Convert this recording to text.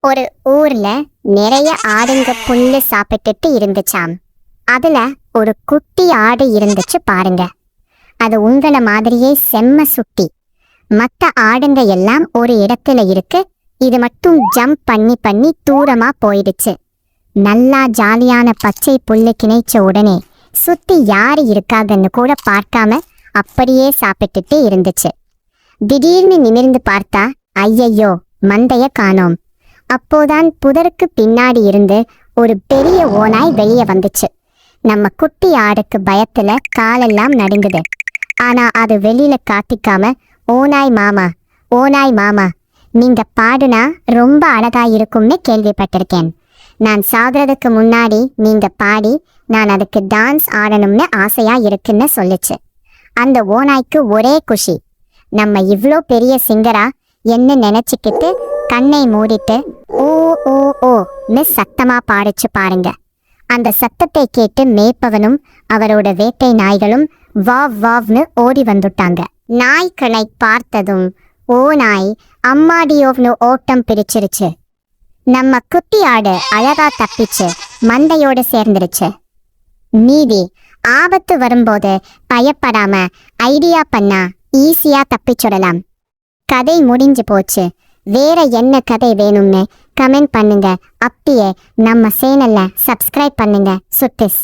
ஒரு ஊர்ல நிறைய ஆடுங்க புல்லு சாப்பிட்டுட்டு இருந்துச்சாம். அதுல ஒரு குட்டி ஆடு இருந்துச்சு பாருங்க. அது உங்கள மாதிரியே செம்ம சுட்டி. மத்த ஆடுங்க எல்லாம் ஒரு இடத்துல இருக்கு, இது மட்டும் ஜம்ப் பண்ணி பண்ணி தூரமா போயிடுச்சு. நல்லா ஜாலியான பச்சை புல்லு கிணைச்ச உடனே சுத்தி யாரு இருக்காங்கன்னு கூட பார்க்காம அப்படியே சாப்பிட்டுட்டு இருந்துச்சு. திடீர்னு நிமிர்ந்து பார்த்தா ஐயையோ, மந்தைய காணோம். அப்போதான் புதருக்கு பின்னாடி இருந்து ஒரு பெரிய ஓநாய் வெளியே வந்துச்சு. நம்ம குட்டி ஆடுக்கு பயத்துல காலெல்லாம் நடுங்குது. ஆனா அது வெளியில காட்டிக்காம, ஓநாய் மாமா, ஓநாய் மாமா, நீங்க பாடுனா ரொம்ப அழகா இருக்கும்னு கேள்விப்பட்டிருக்கேன். நான் சாகிறதுக்கு முன்னாடி நீங்க பாடி நான் அதுக்கு டான்ஸ் ஆடணும்னு ஆசையா இருக்குன்னு சொல்லுச்சு. அந்த ஓநாய்க்கு ஒரே குஷி. நம்ம இவ்ளோ பெரிய சிங்கரா என்ன நினைச்சுக்கிட்டு கண்ணை மூடிட்டு ஓ ஓ ஓன்னு சத்தமா பாடிச்சு பாருங்க. அந்த சத்தத்தை கேட்டு மேய்ப்பவனும் அவரோட வேட்டை நாய்களும் வாவ் வாவ்னு ஓடி வந்துட்டாங்க. நாய்களை பார்த்ததும் ஓநாய் அம்மாடியோவ்னு ஓட்டம் பிரிச்சிருச்சு. நம்ம குட்டி ஆடு அழகா தப்பிச்சு மந்தையோட சேர்ந்துருச்சு. மீதி ஆபத்து வரும்போது பயப்படாம ஐடியா பண்ணா ஈஸியா தப்பிச்சுடலாம். கதை முடிஞ்சு போச்சு. வேற என்ன கதை வேணும்னு கமெண்ட் பண்ணுங்க. அப்படியே நம்ம சேனல்ல சப்ஸ்கிரைப் பண்ணுங்க. சுட்டிஸ்.